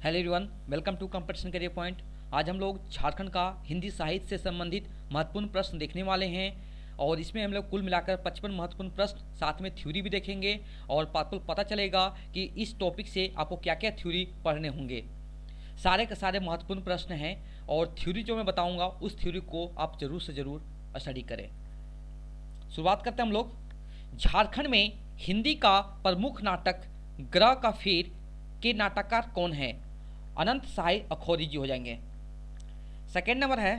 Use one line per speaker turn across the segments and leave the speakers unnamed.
Hello everyone, welcome to competition career point. आज हम लोग झारखंड का हिंदी साहित्य से संबंधित महत्वपूर्ण प्रश्न देखने वाले हैं और इसमें हम लोग कुल मिलाकर 55 महत्वपूर्ण प्रश्न, साथ में थ्योरी भी देखेंगे और आपको पता चलेगा कि इस टॉपिक से आपको क्या क्या थ्योरी पढ़ने होंगे। सारे के सारे महत्वपूर्ण प्रश्न हैं और थ्योरी जो मैं बताऊंगा उस थ्योरी को आप जरूर से ज़रूर स्टडी करें। शुरुआत करते हैं हम लोग। झारखंड में हिंदी का प्रमुख नाटक ग्रह का फेर के नाटककार कौन है? अनंत साई अखौरी जी हो जाएंगे। सेकेंड नंबर है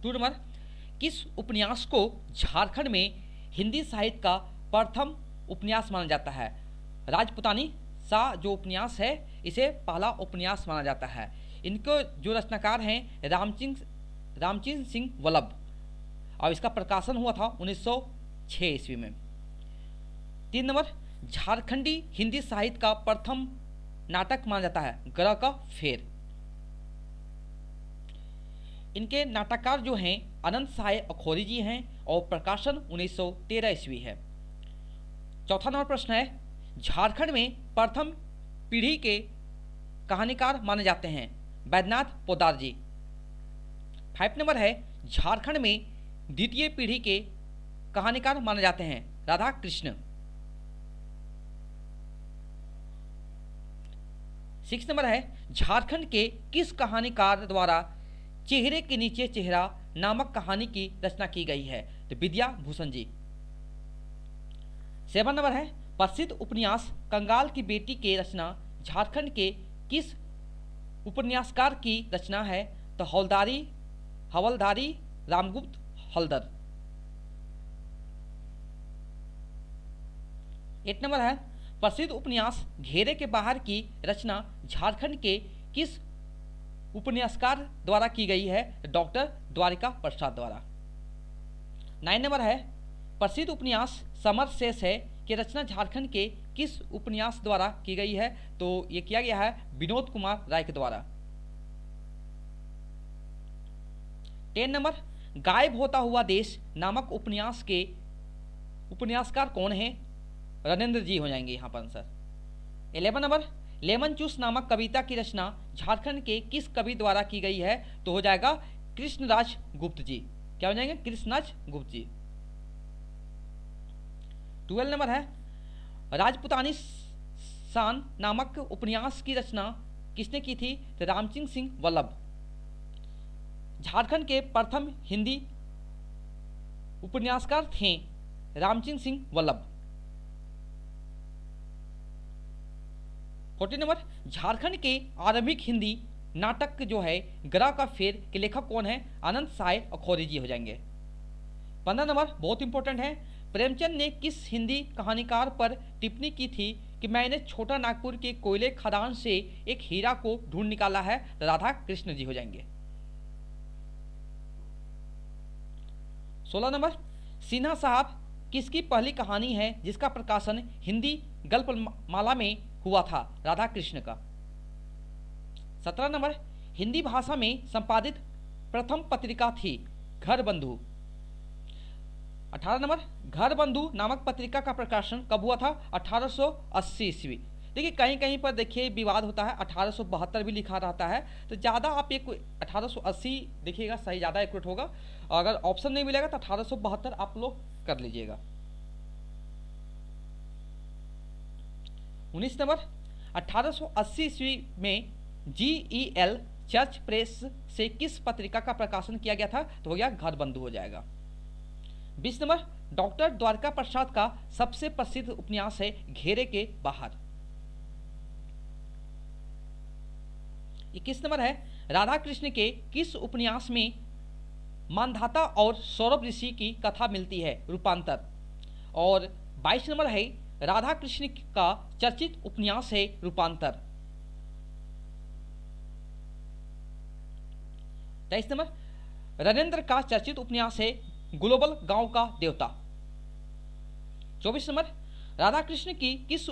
2 नंबर, किस उपन्यास को झारखंड में हिंदी साहित्य का प्रथम उपन्यास माना जाता है? राजपुतानी सा जो उपन्यास है इसे पहला उपन्यास माना जाता है। इनको जो रचनाकार हैं रामचंद्र सिंह वल्लभ और इसका प्रकाशन हुआ था 1906 ईस्वी में। 3 नंबर, झारखंडी हिंदी साहित्य का प्रथम नाटक माना जाता है ग्रह का फेर। इनके नाटककार जो हैं अनंत साई अखौरी जी हैं और प्रकाशन 1913 ईस्वी है। चौथा नंबर प्रश्न है, झारखंड में प्रथम पीढ़ी के कहानीकार माने जाते हैं बैद्यनाथ पोद्दार जी। 5 नंबर है, झारखंड में द्वितीय पीढ़ी के कहानीकार माने जाते हैं राधा कृष्ण। 6 नंबर है, झारखंड के किस कहानीकार द्वारा चेहरे के नीचे चेहरा नामक कहानी की रचना की गई है? तो विद्या भूषण जी। 7 नंबर है, प्रसिद्ध उपन्यास कंगाल की बेटी के रचना झारखंड के किस उपन्यासकार की रचना है? तो हवलधारी रामगुप्त हलदर। 8 नंबर है, प्रसिद्ध उपन्यास घेरे के बाहर की रचना झारखंड के किस उपन्यासकार द्वारा की गई है? डॉक्टर द्वारिका प्रसाद द्वारा। 9 नंबर है, प्रसिद्ध उपन्यास समर शेष है कि रचना झारखंड के किस उपन्यास द्वारा की गई है? तो ये किया गया है विनोद कुमार राय के द्वारा। 10 नंबर, गायब होता हुआ देश नामक उपन्यास के उपन्यासकार कौन है? रणेंद्र जी हो जाएंगे यहाँ पर आंसर। 11 नंबर, लेमन चूस नामक कविता की रचना झारखंड के किस कवि द्वारा की गई है? तो हो जाएगा कृष्णराज गुप्त जी। क्या हो जाएंगे? कृष्णराज गुप्त जी। 12 नंबर है, राजपुतानी शान नामक उपन्यास की रचना किसने की थी? तो रामचंद्र सिंह वल्लभ। झारखंड के प्रथम हिंदी उपन्यासकार थे रामचंद्र सिंह वल्लभ। 14 नंबर, झारखंड के आरंभिक हिंदी नाटक जो है ग्रह का फेर के लेखक कौन है? अनंत साई अखौरी जी हो जाएंगे। 15 नंबर बहुत इंपॉर्टेंट है, प्रेमचंद ने किस हिंदी कहानीकार पर टिप्पणी की थी कि मैंने छोटा नागपुर के कोयले खदान से एक हीरा को ढूंढ निकाला है? राधा कृष्ण जी हो जाएंगे। 16 नंबर, सिन्हा साहब किसकी पहली कहानी है जिसका प्रकाशन हिंदी गल्पमाला में हुआ था? राधा कृष्ण का। 17 नंबर, हिंदी भाषा में संपादित प्रथम पत्रिका थी घर बंधु। 18 नंबर, घर बंधु नामक पत्रिका का प्रकाशन कब हुआ था? 1880 ईस्वी। देखिए कहीं कहीं पर देखिए विवाद होता है, 1872 भी लिखा रहता है, तो ज़्यादा आप एक 1880 देखिएगा, सही ज़्यादा एक्यूरेट होगा। अगर ऑप्शन नहीं मिलेगा तो 1872 आप लोग कर लीजिएगा। 19 नंबर, 1880 ईस्वी में GEL चर्च प्रेस से किस पत्रिका का प्रकाशन किया गया था? तो हो गया घर बंधु हो जाएगा। 20 नंबर, डॉक्टर द्वारिका प्रसाद का सबसे प्रसिद्ध उपन्यास है घेरे के बाहर। 21 नंबर है, राधा कृष्ण के किस उपन्यास में मानधाता और सौरभ ऋषि की कथा मिलती है? रूपांतर। और 22 नंबर है, राधा कृष्ण का चर्चित उपन्यास है रूपांतर। 23 नंबर, रणेंद्र का चर्चित उपन्यास है ग्लोबल गांव का देवता। 24 नंबर, राधा कृष्ण की किस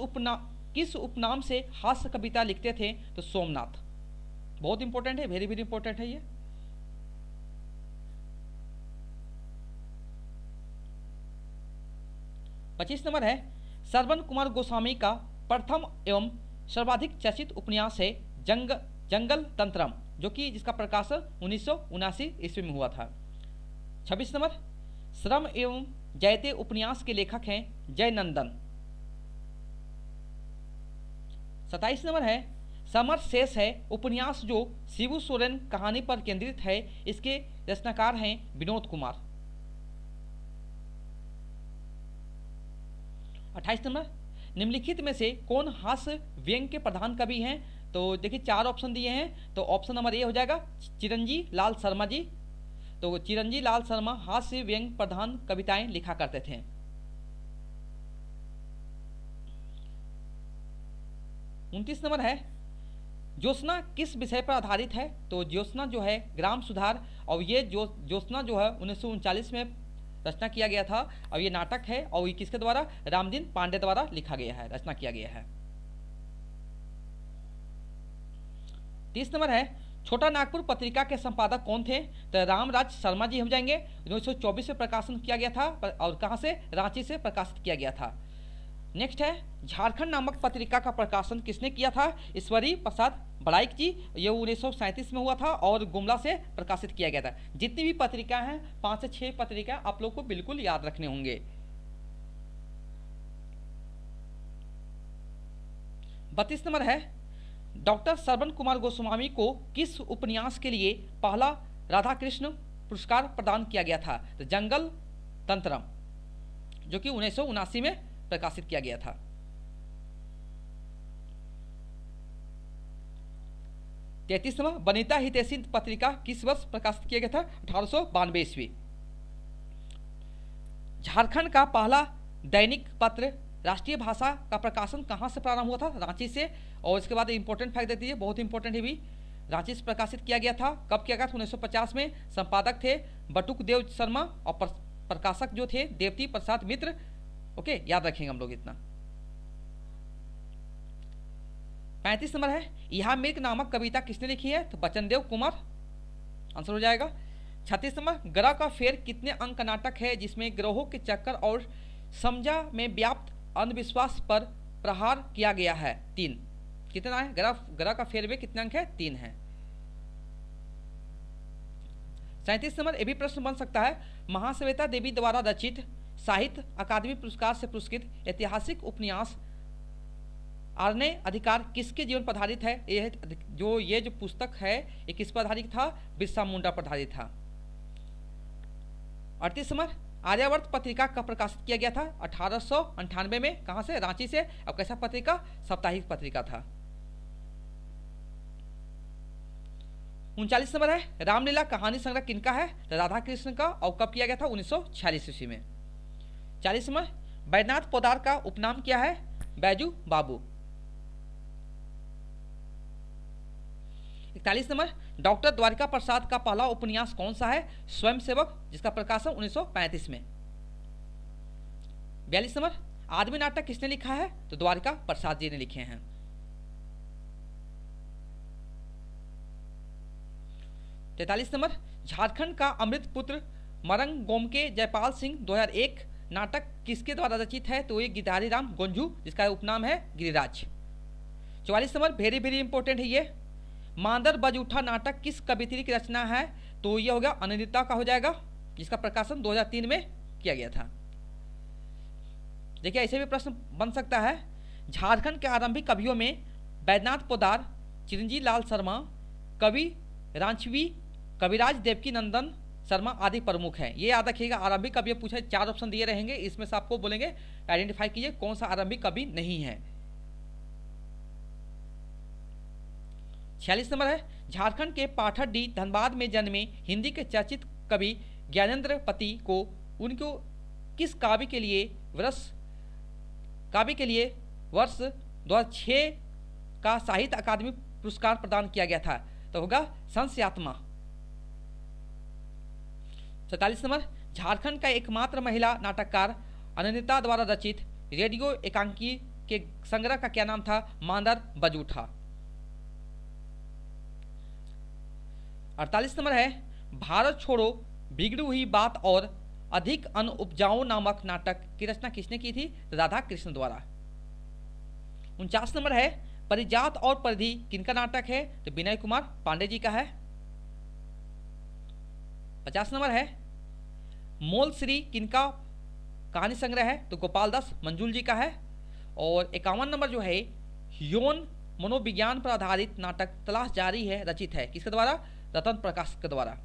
उपनाम से हास्य कविता लिखते थे? तो सोमनाथ। बहुत इंपॉर्टेंट है, वेरी वेरी इंपॉर्टेंट है ये। 25 नंबर है, श्रवण कुमार गोस्वामी का प्रथम एवं सर्वाधिक चर्चित उपन्यास है जंगल तंत्रम, जो कि जिसका प्रकाशन 1979 ईस्वी में हुआ था। 26 नंबर, श्रम एवं जयते उपन्यास के लेखक हैं जयनंदन। 27 नंबर है समर शेष है उपन्यास जो शिबू सोरेन कहानी पर केंद्रित है, इसके रचनाकार हैं विनोद कुमार। 28 नंबर, निम्नलिखित में से कौन हास्य व्यंग्य के प्रधान कवि हैं? तो देखिए 4 ऑप्शन दिए हैं, तो ऑप्शन नंबर ए हो जाएगा चिरंजी लाल शर्मा जी। तो चिरंजी लाल शर्मा हास्य व्यंग्य प्रधान कविताएं लिखा करते थे। 29 नंबर है ज्योत्सना किस विषय पर आधारित है? तो ज्योत्सना जो है ग्राम सुधार, और ये ज्योत्सना जो है 1939 में रचना किया गया था, और ये नाटक है, और ये किसके द्वारा? रामदीन पांडे द्वारा लिखा गया है, रचना किया गया है। 30 नंबर है छोटा नागपुर पत्रिका के संपादक कौन थे? तो रामराज शर्मा जी हो जाएंगे। 1924 में प्रकाशन किया गया था, और कहाँ से? रांची से प्रकाशित किया गया था। नेक्स्ट है झारखंड नामक पत्रिका का प्रकाशन किसने किया था? ईश्वरी प्रसाद बड़ाइक जी। ये 1937 में हुआ था और गुमला से प्रकाशित किया गया था। जितनी भी पत्रिका हैं 5 से 6 पत्रिका आप लोग को बिल्कुल याद रखने होंगे। 32 नंबर है डॉक्टर श्रवण कुमार गोस्वामी को किस उपन्यास के लिए पहला राधा कृष्ण पुरस्कार प्रदान किया गया था? तो जंगल तंत्रम, जो कि 1979 में प्रकाशित किया गया था। 33 नंबर वनिता हितैषी पत्रिका किस वर्ष प्रकाशित किया गया था? 1892 ईस्वी। झारखंड का पहला दैनिक पत्र राष्ट्रीय भाषा का प्रकाशन कहाँ से प्रारंभ हुआ था? रांची से। और इसके बाद इंपॉर्टेंट फैक्ट दे दीजिए, बहुत इंपॉर्टेंट है भी। रांची से प्रकाशित किया गया था। कब किया गया था? 1950 में। संपादक थे बटुक देव शर्मा और प्रकाशक जो थे देवती प्रसाद मित्र। ओके, याद रखेंगे हम लोग इतना। 35 नंबर है यहाँ मिर्ग नामक कविता किसने लिखी है? तो बचनदेव कुमार आंसर हो जाएगा। 36 नंबर ग्रह का फेर कितने अंक का नाटक है जिसमें ग्रहों के चक्कर और समझा में व्याप्त अंधविश्वास पर प्रहार किया गया है? 3। कितना है? ग्रह का फेर में कितने अंक है? 3 है। 37 नंबर ये भी प्रश्न बन सकता है महाश्वेता देवी द्वारा रचित साहित्य अकादमी पुरस्कार से पुरस्कृत ऐतिहासिक उपन्यास आर्य अधिकार किसके जीवन पर आधारित है? ये जो पुस्तक है ये किस पर आधारित था? बिरसा मुंडा पर आधारित था। 38 नंबर आर्यावर्त पत्रिका का प्रकाशित किया गया था 1898 में। कहां से? रांची से। और कैसा पत्रिका? साप्ताहिक पत्रिका था। 39 नंबर है रामलीला कहानी संग्रह किनका है? राधा कृष्ण का। और कब किया गया था? 1946 ईस्वी में। 40 नंबर बैजनाथ पोदार का उपनाम क्या है? बैजू बाबू। 41 नंबर डॉक्टर द्वारिका प्रसाद का पहला उपन्यास कौन सा है? स्वयंसेवक, जिसका प्रकाशन 1935 में। 42 नंबर आदमी नाटक किसने लिखा है? तो द्वारिका प्रसाद जी ने लिखे हैं। 43 नंबर झारखंड का अमृत पुत्र मरंग गोमके जयपाल सिंह 2001 नाटक किसके द्वारा रचित है? तो ये गिधारी राम गोंझू, जिसका उपनाम है Giriraj. 44 number very very important है ये मांदर बजूठा नाटक किस कवियत्री की रचना है? तो ये हो गया अनिंदिता का हो जाएगा, जिसका प्रकाशन 2003 में किया गया था। देखिए ऐसे भी प्रश्न बन सकता है झारखंड के आरंभिक कवियों में बैजनाथ पोदार, चिरंजी लाल शर्मा, कवि रांचवी, कविराज देवकी नंदन शर्मा आदि प्रमुख हैं। ये याद रखिएगा आरंभिक कवि पूछे 4 ऑप्शन दिए रहेंगे, इसमें से आपको बोलेंगे आइडेंटिफाई कीजिए कौन सा आरंभिक कवि नहीं है। 46 नंबर है झारखंड के पाठडी धनबाद में जन्मे हिंदी के चर्चित कवि ज्ञानेंद्र पति को उनको किस काव्य के लिए वर्ष 2006 का साहित्य अकादमी पुरस्कार प्रदान किया गया था? तो होगा संस्यात्मा। 47 नंबर झारखंड का एकमात्र महिला नाटककार अनिंदिता द्वारा रचित रेडियो एकांकी के संग्रह का क्या नाम था? मांदर बजूठा। 48 नंबर है भारत छोड़ो बिगड़ी हुई बात और अधिक अन्न उपजाऊ नामक नाटक की रचना किसने की थी? राधा कृष्ण द्वारा। 49 नंबर है परिजात और परिधि किनका नाटक है? तो विनय कुमार पांडे जी का है। 50 नंबर है मोल श्री किनका कहानी संग्रह है? तो गोपाल दास मंजुल जी का है। और 51 नंबर जो है यौन मनोविज्ञान पर आधारित नाटक तलाश जारी है रचित है किसके द्वारा? रतन प्रकाश के द्वारा।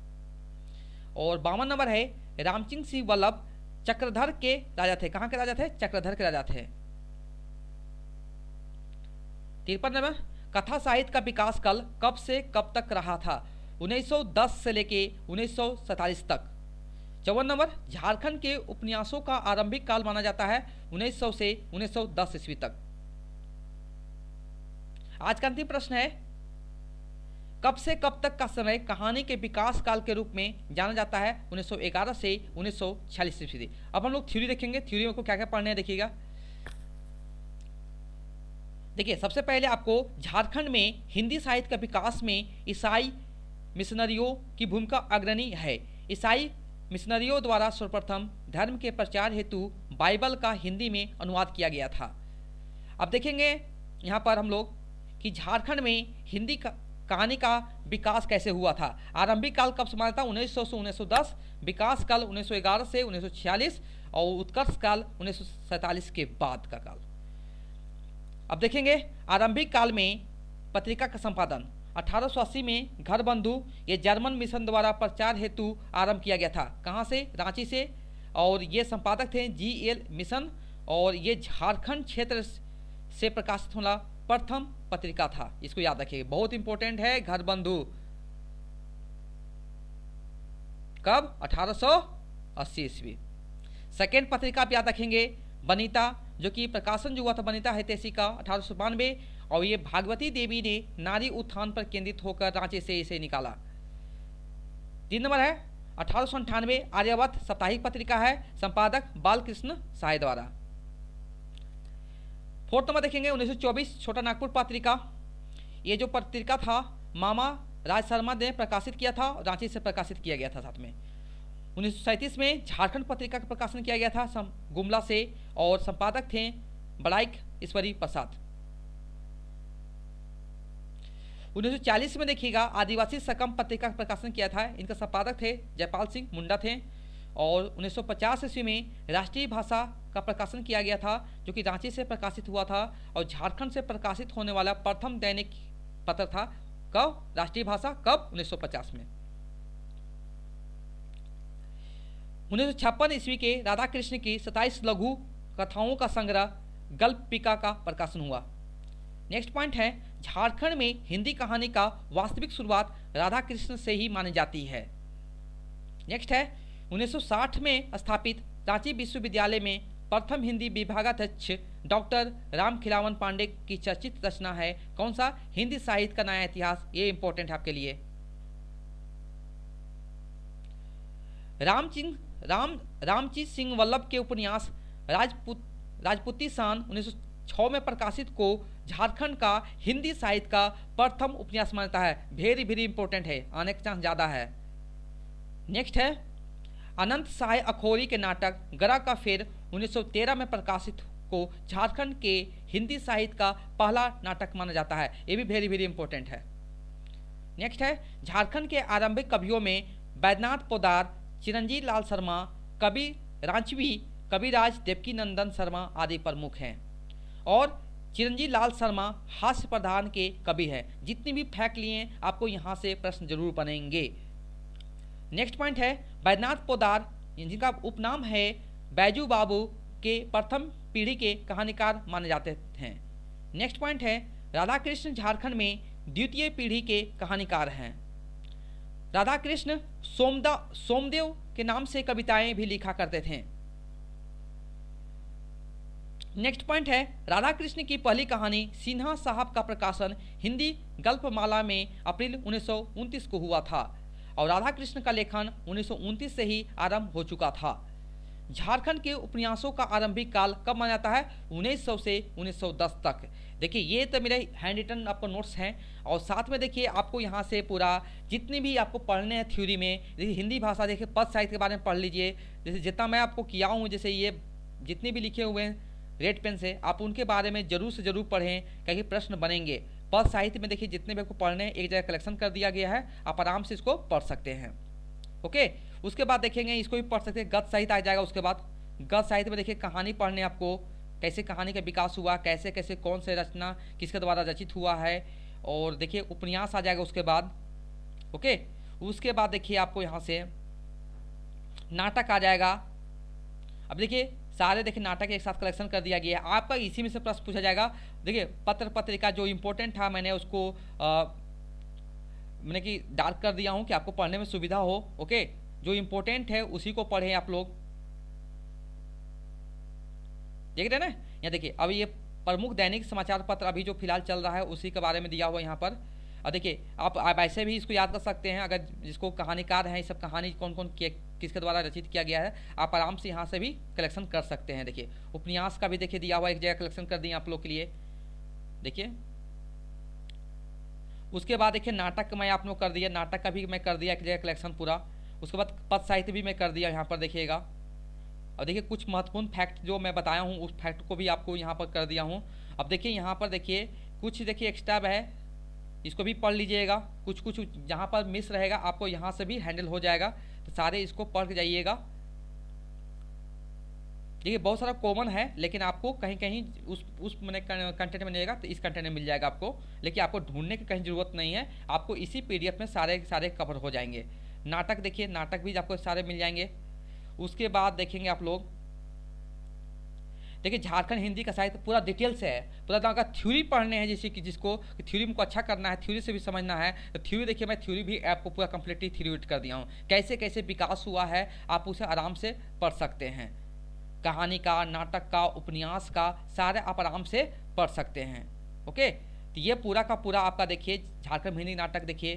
और 52 नंबर है रामसिंह सिंह वल्लभ चक्रधर के राजा थे। कहाँ के राजा थे? चक्रधर के राजा थे। 53 नंबर कथा साहित्य का विकास काल कब से कब तक रहा था? 1910 से लेके 1947 तक। 54 नंबर झारखंड के उपन्यासों का आरंभिक काल माना जाता है 1900 से 1910 ईस्वी तक। आज का अंतिम प्रश्न है कब से कब तक का समय कहानी के विकास काल के रूप में जाना जाता है? 1911 से 1946 ईस्वी। अब हम लोग थ्योरी देखेंगे। थ्योरी में को क्या क्या पढ़ने हैं देखिएगा। देखिए सबसे पहले आपको झारखंड में हिंदी साहित्य का विकास में ईसाई मिशनरियों की भूमिका अग्रणी है। ईसाई मिशनरियों द्वारा सर्वप्रथम धर्म के प्रचार हेतु बाइबल का हिंदी में अनुवाद किया गया था। अब देखेंगे यहाँ पर हम लोग कि झारखंड में हिंदी कहानी का विकास कैसे हुआ था। आरंभिक काल कब से माना था? 1900 से 1910, विकास काल 1911 से 1946 और उत्कर्ष काल 1947 के बाद का काल। अब देखेंगे आरंभिक काल में पत्रिका का संपादन 1880 में घर बंधु ये जर्मन मिशन द्वारा प्रचार हेतु आरंभ किया गया था। कहाँ से? रांची से। और ये संपादक थे GL मिशन और ये झारखंड क्षेत्र से प्रकाशित होना प्रथम पत्रिका था। इसको याद रखिए, बहुत इंपॉर्टेंट है। घर बंधु कब? 1880 ईस्वी। सेकेंड पत्रिका आप याद रखेंगे बनीता, जो कि प्रकाशन जो हुआ था बनीता हितैषी का 1892 और ये भागवती देवी ने नारी उत्थान पर केंद्रित होकर रांची से इसे निकाला। 3 नंबर है 1898 आर्यावर्त साप्ताहिक पत्रिका है, संपादक बालकृष्ण साय द्वारा। 4 नंबर देखेंगे 1924 छोटा नागपुर पत्रिका। ये जो पत्रिका था मामा राज शर्मा ने प्रकाशित किया था, रांची से प्रकाशित किया गया था साथ में। 1937 में झारखंड पत्रिका का प्रकाशन किया गया था गुमला से और संपादक थे बड़ाइक ईश्वरी प्रसाद। 1940 में देखिएगा आदिवासी सकम पत्रिका का प्रकाशन किया था, इनका संपादक थे जयपाल सिंह मुंडा थे। और 1950 ईस्वी में राष्ट्रीय भाषा का प्रकाशन किया गया था, जो कि रांची से प्रकाशित हुआ था और झारखंड से प्रकाशित होने वाला प्रथम दैनिक पत्र था। कब? राष्ट्रीय भाषा कब? 1950 में। 1956 ईस्वी के राधा कृष्ण की 27 लघु कथाओं का संग्रह गल्पिका का प्रकाशन हुआ। नेक्स्ट पॉइंट है झारखंड में हिंदी कहानी का वास्तविक शुरुआत राधा कृष्ण से ही मानी जाती है। नेक्स्ट है 1960 में स्थापित रांची विश्वविद्यालय में प्रथम हिंदी विभागाध्यक्ष डॉक्टर राम खिलावन पांडे की चर्चित रचना है कौन सा? हिंदी साहित्य का नया इतिहास। ये इंपॉर्टेंट है आपके लिए। रामजीत सिंह वल्लभ के उपन्यास राजपूती शान 1906 में प्रकाशित को झारखंड का हिंदी साहित्य का प्रथम उपन्यास मानता है। वेरी वेरी इंपॉर्टेंट है, आने का चांस ज़्यादा है। नेक्स्ट है अनंत साय अखोरी के नाटक गरा का फेर 1913 में प्रकाशित को झारखंड के हिंदी साहित्य का पहला नाटक माना जाता है। ये भी वेरी वेरी इंपॉर्टेंट है। नेक्स्ट है झारखंड के आरंभिक कवियों में बैद्यनाथ पोदार, चिरंजीव लाल शर्मा, कवि रांचवी, कविराज देवकी नंदन शर्मा आदि प्रमुख हैं। और चिरंजीव लाल शर्मा हास्य प्रधान के कवि हैं। जितनी भी फैक्ट लिए आपको यहाँ से प्रश्न जरूर बनेंगे। नेक्स्ट पॉइंट है बैद्यनाथ पोदार, जिनका उपनाम है बैजू बाबू, के प्रथम पीढ़ी के कहानीकार माने जाते हैं। नेक्स्ट पॉइंट है राधा कृष्ण झारखंड में द्वितीय पीढ़ी के कहानीकार हैं। राधा कृष्ण सोमदेव के नाम से कविताएं भी लिखा करते थे। नेक्स्ट पॉइंट है राधा कृष्ण की पहली कहानी सिन्हा साहब का प्रकाशन हिंदी गल्पमाला में अप्रैल 1929 को हुआ था और राधा कृष्ण का लेखन 1929 से ही आरंभ हो चुका था। झारखंड के उपन्यासों का आरंभिक काल कब माना जाता है? 1900 से 1910 तक। देखिए ये तो मेरे हैंड रिटन आपको नोट्स हैं और साथ में देखिए आपको यहाँ से पूरा जितनी भी आपको पढ़ने हैं थ्योरी में, देखिए हिंदी भाषा देखिए पद साहित्य के बारे में पढ़ लीजिए। जैसे जितना मैं आपको किया हूँ, जैसे ये जितने भी लिखे हुए हैं रेड पेन से, आप उनके बारे में जरूर से जरूर पढ़ें, कहीं प्रश्न बनेंगे। पद साहित्य में देखिए जितने भी आपको पढ़ने हैं एक जगह कलेक्शन कर दिया गया है, आप आराम से इसको पढ़ सकते हैं। ओके, उसके बाद देखेंगे इसको भी पढ़ सकते हैं, गद्य साहित्य आ जाएगा। उसके बाद गद्य साहित्य में देखिए कहानी पढ़ने आपको, कैसे कहानी का विकास हुआ, कैसे कैसे कौन से रचना किसके द्वारा रचित हुआ है, और देखिए उपन्यास आ जाएगा उसके बाद। ओके, उसके बाद देखिए आपको यहाँ से नाटक आ जाएगा। अब देखिए सारे देखिए नाटक एक साथ कलेक्शन कर दिया गया है, आपका इसी में से प्रश्न पूछा जाएगा। देखिए पत्र पत्रिका जो इम्पोर्टेंट था मैंने उसको मैंने कि डार्क कर दिया हूँ कि आपको पढ़ने में सुविधा हो। ओके, जो इम्पोर्टेंट है उसी को पढ़ें आप लोग, देख रहे हैं ना। यहाँ देखिए अब ये प्रमुख दैनिक समाचार पत्र अभी जो फिलहाल चल रहा है उसी के बारे में दिया हुआ यहाँ पर। और देखिए आप ऐसे भी इसको याद कर सकते हैं, अगर जिसको कहानीकार हैं, ये सब कहानी कौन कौन किसके द्वारा रचित किया गया है, आप आराम से यहाँ से भी कलेक्शन कर सकते हैं। देखिए उपन्यास का भी देखिए दिया हुआ एक जगह कलेक्शन कर दिए आप लोग के लिए। देखिए उसके बाद देखिए नाटक मैं आप लोग कर दिया, नाटक का भी मैं कर दिया एक जगह कलेक्शन पूरा। उसके बाद पद साहित्य भी मैं कर दिया यहाँ पर देखिएगा। और देखिए कुछ महत्वपूर्ण फैक्ट जो मैं बताया हूँ उस फैक्ट को भी आपको यहाँ पर कर दिया हूँ। अब देखिए यहाँ पर देखिए कुछ देखिए एक्स्ट्रा है, इसको भी पढ़ लीजिएगा। कुछ कुछ जहाँ पर मिस रहेगा आपको यहाँ से भी हैंडल हो जाएगा, तो सारे इसको पढ़ के जाइएगा। देखिए बहुत सारा कॉमन है, लेकिन आपको कहीं कहीं उस मैंने कंटेंट में मिलेगा, तो इस कंटेंट में मिल जाएगा आपको, लेकिन आपको ढूंढने की कहीं ज़रूरत नहीं है, आपको इसी पीडीएफ में सारे सारे कवर हो जाएंगे। नाटक देखिए, नाटक भी आपको सारे मिल जाएंगे। उसके बाद देखेंगे आप लोग, देखिए झारखंड हिंदी का साहित्य पूरा डिटेल से है, पूरा अगर थ्योरी पढ़ने हैं, जैसे कि जिसको थ्योरी को अच्छा करना है, थ्योरी से भी समझना है, तो थ्योरी देखिए मैं थ्योरी भी आपको पूरा कंप्लीटली थ्योरी कर दिया हूँ, कैसे कैसे विकास हुआ है आप उसे आराम से पढ़ सकते हैं। कहानी का, नाटक का, उपन्यास का, सारे आप आराम से पढ़ सकते हैं। ओके, तो ये पूरा का पूरा आपका देखिए झारखंड हिंदी नाटक देखिए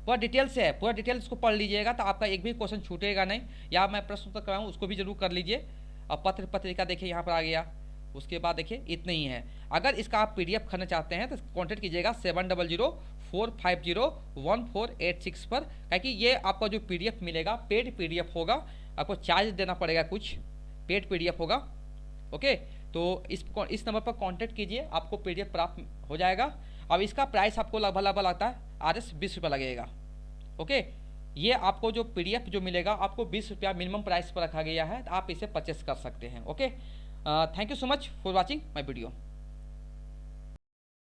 पूरा डिटेल से है, पूरा डिटेल इसको पढ़ लीजिएगा तो आपका एक भी क्वेश्चन छूटेगा नहीं, या मैं प्रश्न उत्तर कराऊँ उसको भी जरूर कर लीजिए। और पत्र पत्रिका देखिए यहाँ पर आ गया। उसके बाद देखिए इतना ही है। अगर इसका आप पीडीएफ करना चाहते हैं तो कॉन्टेक्ट कीजिएगा 7004501486 पर, क्योंकि ये आपका जो पीडीएफ मिलेगा पेड पीडीएफ होगा, आपको चार्ज देना पड़ेगा, कुछ पेड पीडीएफ होगा। ओके, तो इस नंबर पर कांटेक्ट कीजिए, आपको पीडीएफ प्राप्त हो जाएगा। अब इसका प्राइस आपको लगभग लगता है RS 20 रुपये लगेगा। ओके, ये आपको जो पीडीएफ जो मिलेगा आपको 20 रुपया मिनिमम प्राइस पर रखा गया है, तो आप इसे परचेस कर सकते हैं। Okay, thank you so much for watching my video.